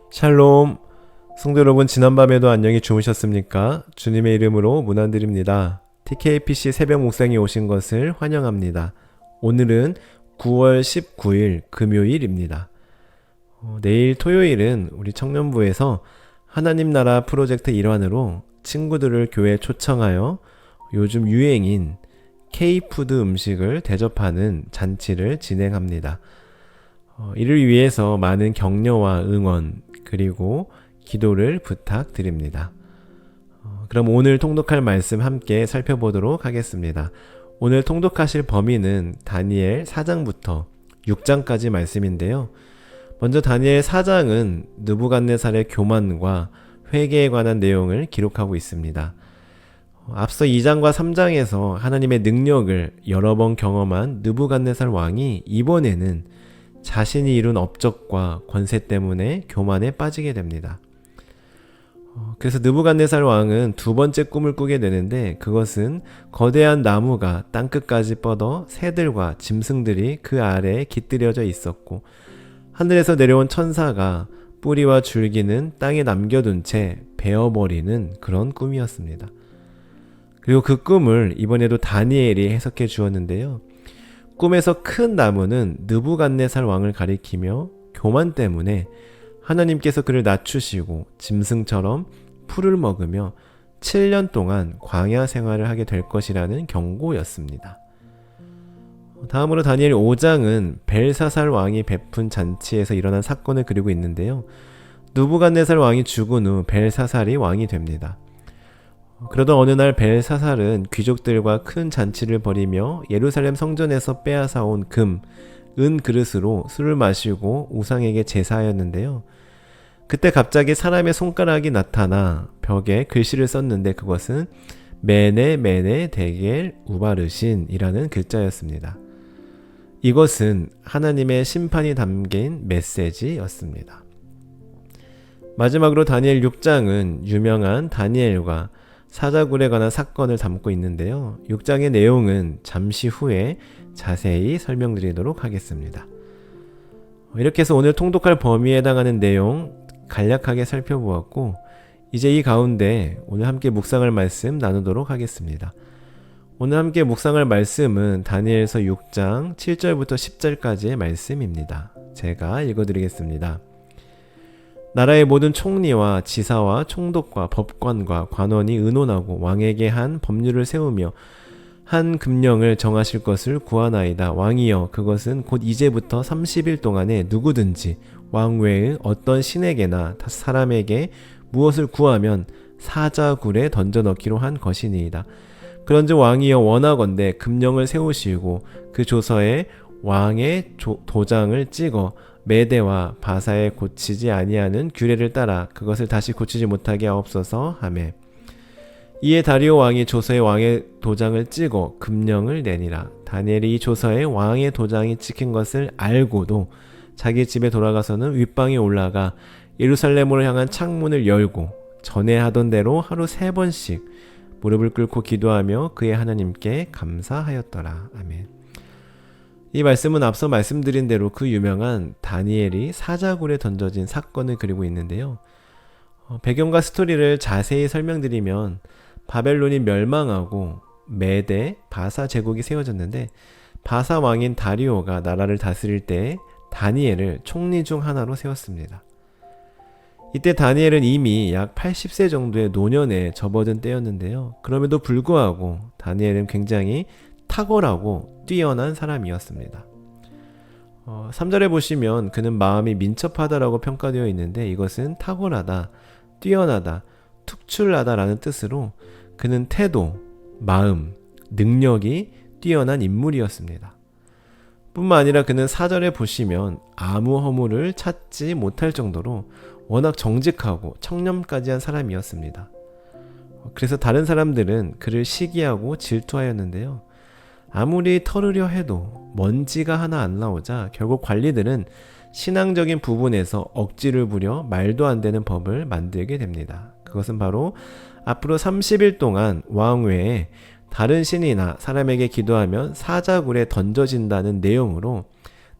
샬롬. 성도 여러분, 지난밤에도 안녕히 주무셨습니까? 주님의 이름으로 문안드립니다. TKPC 새벽 묵상에 오신 것을 환영합니다. 오늘은 9월 19일 금요일입니다. 내일 토요일은 우리 청년부에서 하나님 나라 프로젝트 일환으로 친구들을 교회에 초청하여 요즘 유행인 K푸드 음식을 대접하는 잔치를 진행합니다. 이를 위해서 많은 격려와 응원 그리고 기도를 부탁드립니다. 그럼 오늘 통독할 말씀 함께 살펴보도록 하겠습니다. 오늘 통독하실 범위는 다니엘 4장부터 6장까지 말씀인데요. 먼저 다니엘 4장은 느부갓네살의 교만과 회개에 관한 내용을 기록하고 있습니다. 앞서 2장과 3장에서 하나님의 능력을 여러 번 경험한 느부갓네살 왕이 이번에는 자신이 이룬 업적과 권세 때문에 교만에 빠지게 됩니다. 그래서 느부갓네살 왕은 두 번째 꿈을 꾸게 되는데, 그것은 거대한 나무가 땅끝까지 뻗어 새들과 짐승들이 그 아래에 깃들여져 있었고, 하늘에서 내려온 천사가 뿌리와 줄기는 땅에 남겨둔 채 베어버리는 그런 꿈이었습니다. 그리고 그 꿈을 이번에도 다니엘이 해석해 주었는데요. 꿈에서 큰 나무는 느부갓네살 왕을 가리키며 교만 때문에 하나님께서 그를 낮추시고 짐승처럼 풀을 먹으며 7년 동안 광야 생활을 하게 될 것이라는 경고였습니다. 다음으로 다니엘 5장은 벨사살 왕이 베푼 잔치에서 일어난 사건을 그리고 있는데요. 느부갓네살 왕이 죽은 후 벨사살이 왕이 됩니다. 그러던 어느 날 벨사살은 귀족들과 큰 잔치를 벌이며 예루살렘 성전에서 빼앗아온 금, 은 그릇으로 술을 마시고 우상에게 제사하였는데요. 그때 갑자기 사람의 손가락이 나타나 벽에 글씨를 썼는데, 그것은 메네 메네 데겔 우바르신이라는 글자였습니다. 이것은 하나님의 심판이 담긴 메시지였습니다. 마지막으로 다니엘 6장은 유명한 다니엘과 사자굴에 관한 사건을 담고 있는데요. 6장의 내용은 잠시 후에 자세히 설명드리도록 하겠습니다. 이렇게 해서 오늘 통독할 범위에 해당하는 내용 간략하게 살펴보았고, 이제 이 가운데 오늘 함께 묵상할 말씀 나누도록 하겠습니다. 오늘 함께 묵상할 말씀은 다니엘서 6장 7절부터 10절까지의 말씀입니다. 제가 읽어드리겠습니다. 나라의 모든 총리와 지사와 총독과 법관과 관원이 의논하고 왕에게 한 법률을 세우며 한 금령을 정하실 것을 구하나이다. 왕이여, 그것은 곧 이제부터 30일 동안에 누구든지 왕 외의 어떤 신에게나 사람에게 무엇을 구하면 사자굴에 던져 넣기로 한 것이니이다. 그런즉 왕이여, 원하건대 금령을 세우시고 그 조서에 왕의 도장을 찍어 메대와 바사에 고치지 아니하는 규례를 따라 그것을 다시 고치지 못하게 하옵소서 하매, 이에 다리오 왕이 조서에 왕의 도장을 찍어 금령을 내니라. 다니엘이 이 조서에 왕의 도장이 찍힌 것을 알고도 자기 집에 돌아가서는 윗방에 올라가 예루살렘으로 향한 창문을 열고 전에 하던 대로 하루 3번씩 무릎을 꿇고 기도하며 그의 하나님께 감사하였더라. 아멘. 이 말씀은 앞서 말씀드린 대로 그 유명한 다니엘이 사자굴에 던져진 사건을 그리고 있는데요. 배경과 스토리를 자세히 설명드리면, 바벨론이 멸망하고 메대, 바사 제국이 세워졌는데, 바사 왕인 다리오가 나라를 다스릴 때 다니엘을 총리 중 하나로 세웠습니다. 이때 다니엘은 이미 약 80세 정도의 노년에 접어든 때였는데요. 그럼에도 불구하고 다니엘은 굉장히 탁월하고 뛰어난 사람이었습니다. 3절에 보시면 그는 마음이 민첩하다라고 평가되어 있는데, 이것은 탁월하다, 뛰어나다, 특출나다라는 뜻으로 그는 태도, 마음, 능력이 뛰어난 인물이었습니다. 뿐만 아니라 그는 4절에 보시면 아무 허물을 찾지 못할 정도로 워낙 정직하고 청렴까지 한 사람이었습니다. 그래서 다른 사람들은 그를 시기하고 질투하였는데요. 아무리 털으려 해도 먼지가 하나 안 나오자 결국 관리들은 신앙적인 부분에서 억지를 부려 말도 안 되는 법을 만들게 됩니다. 그것은 바로 앞으로 30일 동안 왕 외에 다른 신이나 사람에게 기도하면 사자굴에 던져진다는 내용으로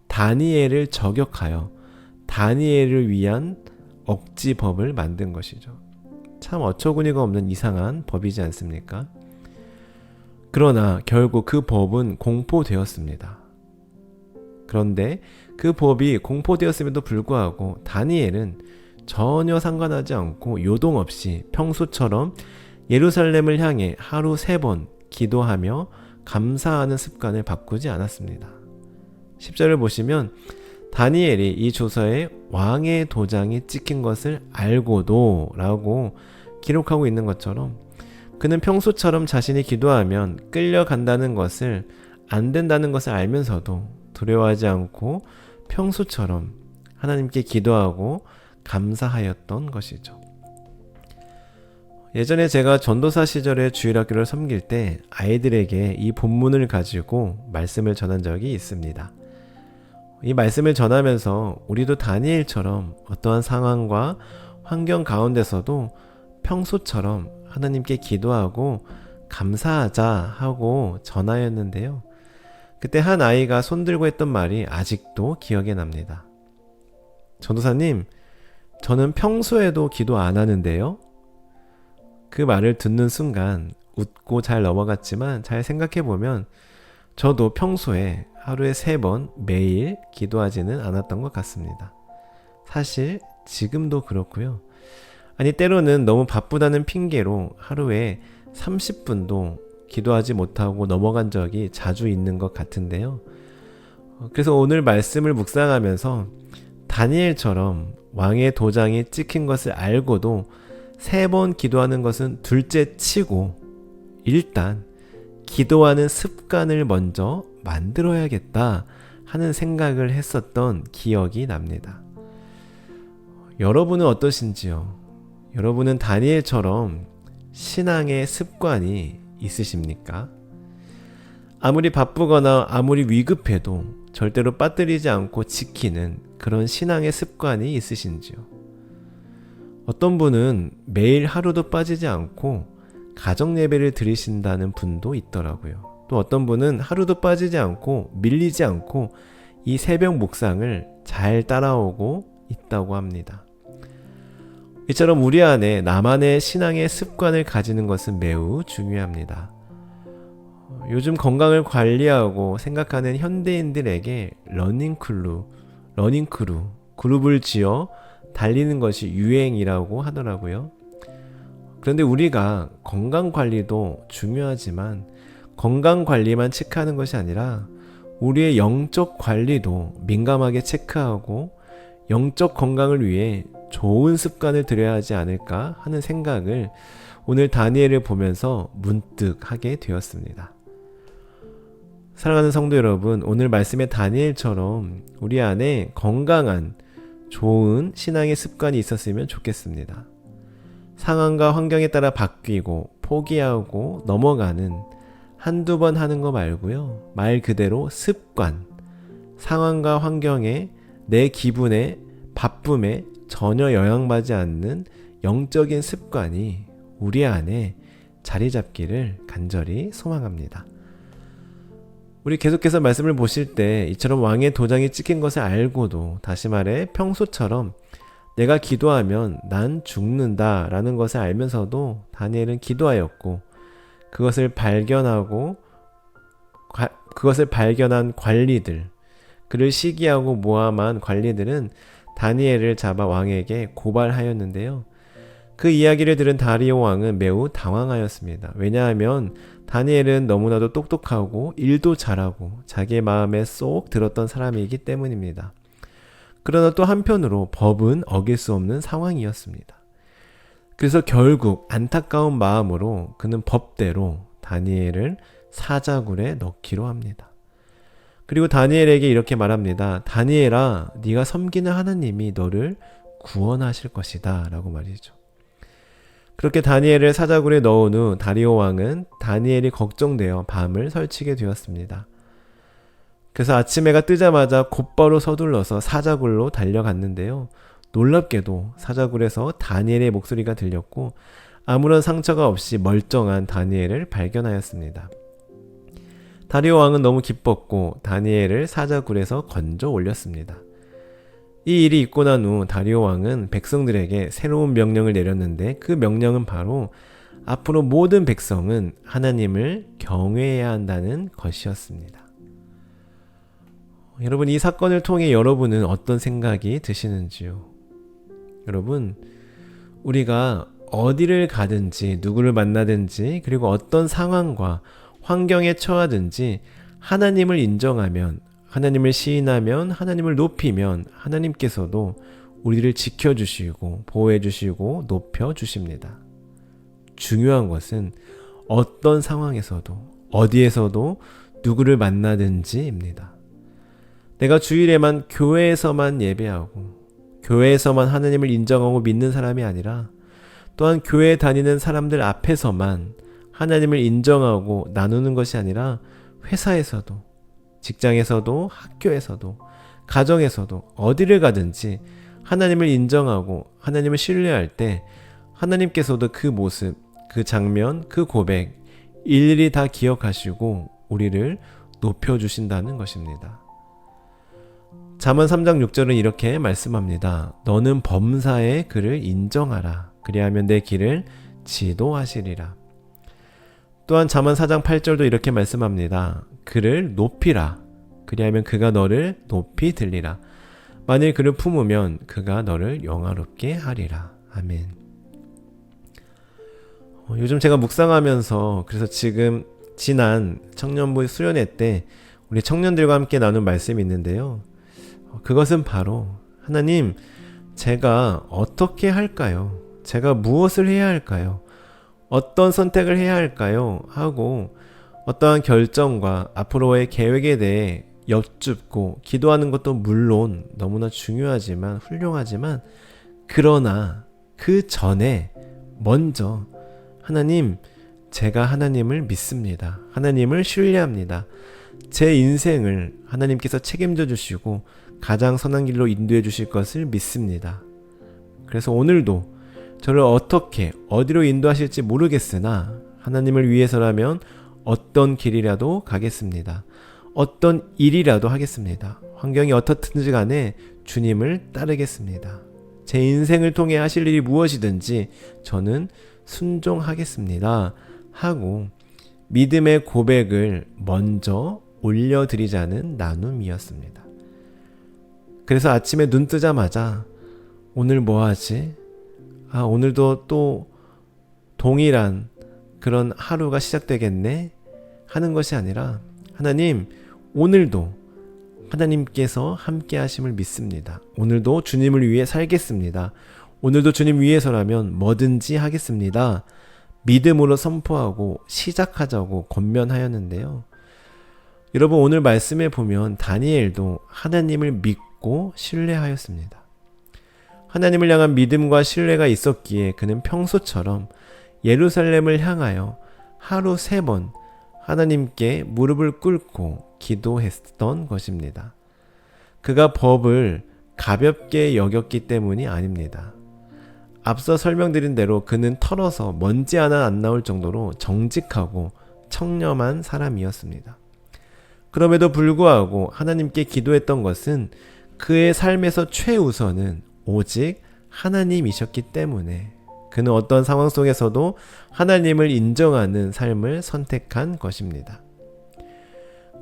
다니엘을 저격하여 다니엘을 위한 억지법을 만든 것이죠. 참 어처구니가 없는 이상한 법이지 않습니까? 그러나 결국 그 법은 공포되었습니다. 그런데 그 법이 공포되었음에도 불구하고 다니엘은 전혀 상관하지 않고 요동 없이 평소처럼 예루살렘을 향해 하루 3번 기도하며 감사하는 습관을 바꾸지 않았습니다. 10절을 보시면 다니엘이 이 조서에 왕의 도장이 찍힌 것을 알고도 라고 기록하고 있는 것처럼 그는 평소처럼 자신이 기도하면 끌려간다는 것을 안 된다는 것을 알면서도 두려워하지 않고 평소처럼 하나님께 기도하고 감사하였던 것이죠. 예전에 제가 전도사 시절에 주일학교를 섬길 때 아이들에게 이 본문을 가지고 말씀을 전한 적이 있습니다. 이 말씀을 전하면서 우리도 다니엘처럼 어떠한 상황과 환경 가운데서도 평소처럼 하나님께 기도하고 감사하자 하고 전하였는데요. 그때 한 아이가 손들고 했던 말이 아직도 기억에 납니다. 전도사님, 저는 평소에도 기도 안 하는데요. 그 말을 듣는 순간 웃고 잘 넘어갔지만 잘 생각해보면 저도 평소에 하루에 3번 매일 기도하지는 않았던 것 같습니다. 사실 지금도 그렇고요. 아니 때로는 너무 바쁘다는 핑계로 하루에 30분도 기도하지 못하고 넘어간 적이 자주 있는 것 같은데요. 그래서 오늘 말씀을 묵상하면서 다니엘처럼 왕의 도장이 찍힌 것을 알고도 3번 기도하는 것은 둘째 치고 일단 기도하는 습관을 먼저 만들어야겠다 하는 생각을 했었던 기억이 납니다. 여러분은 어떠신지요? 여러분은 다니엘처럼 신앙의 습관이 있으십니까? 아무리 바쁘거나 아무리 위급해도 절대로 빠뜨리지 않고 지키는 그런 신앙의 습관이 있으신지요? 어떤 분은 매일 하루도 빠지지 않고 가정 예배를 드리신다는 분도 있더라고요. 또 어떤 분은 하루도 빠지지 않고 밀리지 않고 이 새벽 묵상을 잘 따라오고 있다고 합니다. 이처럼 우리 안에 나만의 신앙의 습관을 가지는 것은 매우 중요합니다. 요즘 건강을 관리하고 생각하는 현대인들에게 러닝크루, 그룹을 지어 달리는 것이 유행이라고 하더라고요. 그런데 우리가 건강관리도 중요하지만 건강관리만 체크하는 것이 아니라 우리의 영적 관리도 민감하게 체크하고 영적 건강을 위해 좋은 습관을 들여야 하지 않을까 하는 생각을 오늘 다니엘을 보면서 문득 하게 되었습니다. 사랑하는 성도 여러분, 오늘 말씀의 다니엘처럼 우리 안에 건강한 좋은 신앙의 습관이 있었으면 좋겠습니다. 상황과 환경에 따라 바뀌고 포기하고 넘어가는 한두 번 하는 거 말고요. 말 그대로 습관, 상황과 환경에 내 기분에 바쁨에 전혀 영향받지 않는 영적인 습관이 우리 안에 자리 잡기를 간절히 소망합니다. 우리 계속해서 말씀을 보실 때 이처럼 왕의 도장이 찍힌 것을 알고도 다시 말해 평소처럼 내가 기도하면 난 죽는다 라는 것을 알면서도 다니엘은 기도하였고 그것을 발견한 관리들, 그를 시기하고 모함한 관리들은 다니엘을 잡아 왕에게 고발하였는데요. 그 이야기를 들은 다리오 왕은 매우 당황하였습니다. 왜냐하면 다니엘은 너무나도 똑똑하고 일도 잘하고 자기의 마음에 쏙 들었던 사람이기 때문입니다. 그러나 또 한편으로 법은 어길 수 없는 상황이었습니다. 그래서 결국 안타까운 마음으로 그는 법대로 다니엘을 사자굴에 넣기로 합니다. 그리고 다니엘에게 이렇게 말합니다. 다니엘아, 네가 섬기는 하나님이 너를 구원하실 것이다 라고 말이죠. 그렇게 다니엘을 사자굴에 넣은 후 다리오 왕은 다니엘이 걱정되어 밤을 설치게 되었습니다. 그래서 아침 해가 뜨자마자 곧바로 서둘러서 사자굴로 달려갔는데요. 놀랍게도 사자굴에서 다니엘의 목소리가 들렸고 아무런 상처가 없이 멀쩡한 다니엘을 발견하였습니다. 다리오 왕은 너무 기뻤고 다니엘을 사자굴에서 건져 올렸습니다. 이 일이 있고 난 후 다리오 왕은 백성들에게 새로운 명령을 내렸는데 그 명령은 바로 앞으로 모든 백성은 하나님을 경외해야 한다는 것이었습니다. 여러분, 이 사건을 통해 여러분은 어떤 생각이 드시는지요? 여러분, 우리가 어디를 가든지 누구를 만나든지 그리고 어떤 상황과 환경에 처하든지 하나님을 인정하면, 하나님을 시인하면, 하나님을 높이면 하나님께서도 우리를 지켜주시고 보호해주시고 높여주십니다. 중요한 것은 어떤 상황에서도 어디에서도 누구를 만나든지입니다. 내가 주일에만 교회에서만 예배하고 교회에서만 하나님을 인정하고 믿는 사람이 아니라 또한 교회에 다니는 사람들 앞에서만 하나님을 인정하고 나누는 것이 아니라 회사에서도 직장에서도 학교에서도 가정에서도 어디를 가든지 하나님을 인정하고 하나님을 신뢰할 때 하나님께서도 그 모습, 그 장면, 그 고백 일일이 다 기억하시고 우리를 높여주신다는 것입니다. 잠언 3장 6절은 이렇게 말씀합니다. 너는 범사의 그를 인정하라. 그리하면 내 길을 지도하시리라. 또한 잠언 4장 8절도 이렇게 말씀합니다. 그를 높이라. 그리하면 그가 너를 높이 들리라. 만일 그를 품으면 그가 너를 영화롭게 하리라. 아멘. 요즘 제가 묵상하면서 그래서 지금 지난 청년부 수련회 때 우리 청년들과 함께 나눈 말씀이 있는데요. 그것은 바로 하나님, 제가 어떻게 할까요? 제가 무엇을 해야 할까요? 어떤 선택을 해야 할까요? 하고 어떠한 결정과 앞으로의 계획에 대해 여쭙고 기도하는 것도 물론 너무나 중요하지만 훌륭하지만 그러나 그 전에 먼저 하나님, 제가 하나님을 믿습니다. 하나님을 신뢰합니다. 제 인생을 하나님께서 책임져 주시고 가장 선한 길로 인도해 주실 것을 믿습니다. 그래서 오늘도 저를 어떻게 어디로 인도하실지 모르겠으나 하나님을 위해서라면 어떤 길이라도 가겠습니다. 어떤 일이라도 하겠습니다. 환경이 어떻든지 간에 주님을 따르겠습니다. 제 인생을 통해 하실 일이 무엇이든지 저는 순종하겠습니다. 하고 믿음의 고백을 먼저 올려드리자는 나눔이었습니다. 그래서 아침에 눈 뜨자마자 오늘 뭐 하지? 오늘도 또 동일한 그런 하루가 시작되겠네? 하는 것이 아니라 하나님, 오늘도 하나님께서 함께 하심을 믿습니다. 오늘도 주님을 위해 살겠습니다. 오늘도 주님 위해서라면 뭐든지 하겠습니다. 믿음으로 선포하고 시작하자고 권면하였는데요. 여러분, 오늘 말씀에 보면 다니엘도 하나님을 믿고 신뢰하였습니다. 하나님을 향한 믿음과 신뢰가 있었기에 그는 평소처럼 예루살렘을 향하여 하루 3번 하나님께 무릎을 꿇고 기도했던 것입니다. 그가 법을 가볍게 여겼기 때문이 아닙니다. 앞서 설명드린 대로 그는 털어서 먼지 하나 안 나올 정도로 정직하고 청렴한 사람이었습니다. 그럼에도 불구하고 하나님께 기도했던 것은 그의 삶에서 최우선은 오직 하나님이셨기 때문에 그는 어떤 상황 속에서도 하나님을 인정하는 삶을 선택한 것입니다.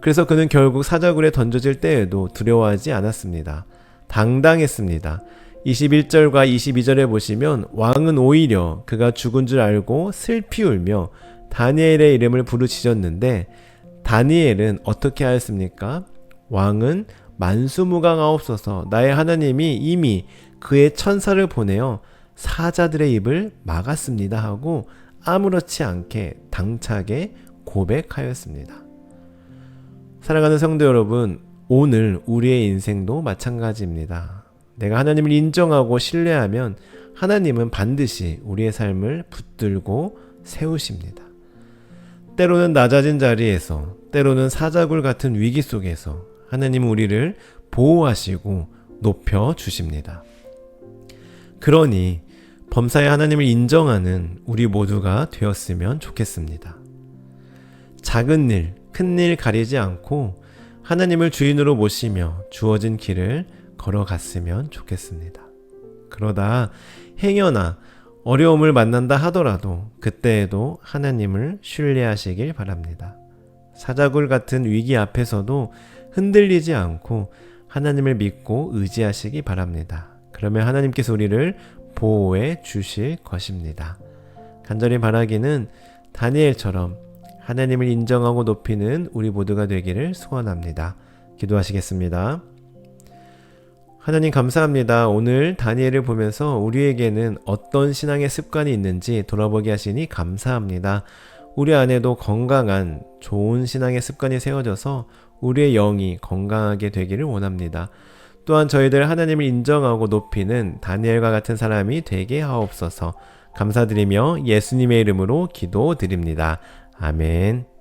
그래서 그는 결국 사자굴에 던져질 때에도 두려워하지 않았습니다. 당당했습니다. 21절과 22절에 보시면 왕은 오히려 그가 죽은 줄 알고 슬피 울며 다니엘의 이름을 부르짖었는데 다니엘은 어떻게 하였습니까? 왕은 만수무강하옵소서, 나의 하나님이 이미 그의 천사를 보내어 사자들의 입을 막았습니다 하고 아무렇지 않게 당차게 고백하였습니다. 사랑하는 성도 여러분, 오늘 우리의 인생도 마찬가지입니다. 내가 하나님을 인정하고 신뢰하면 하나님은 반드시 우리의 삶을 붙들고 세우십니다. 때로는 낮아진 자리에서, 때로는 사자굴 같은 위기 속에서 하나님은 우리를 보호하시고 높여주십니다. 그러니 범사에 하나님을 인정하는 우리 모두가 되었으면 좋겠습니다. 작은 일, 큰 일 가리지 않고 하나님을 주인으로 모시며 주어진 길을 걸어갔으면 좋겠습니다. 그러다 행여나 어려움을 만난다 하더라도 그때에도 하나님을 신뢰하시길 바랍니다. 사자굴 같은 위기 앞에서도 흔들리지 않고 하나님을 믿고 의지하시기 바랍니다. 그러면 하나님께서 우리를 보호해 주실 것입니다. 간절히 바라기는 다니엘처럼 하나님을 인정하고 높이는 우리 모두가 되기를 소원합니다. 기도하시겠습니다. 하나님 감사합니다. 오늘 다니엘을 보면서 우리에게는 어떤 신앙의 습관이 있는지 돌아보게 하시니 감사합니다. 우리 안에도 건강한 좋은 신앙의 습관이 세워져서 우리의 영이 건강하게 되기를 원합니다. 또한 저희들 하나님을 인정하고 높이는 다니엘과 같은 사람이 되게 하옵소서. 감사드리며 예수님의 이름으로 기도드립니다. 아멘.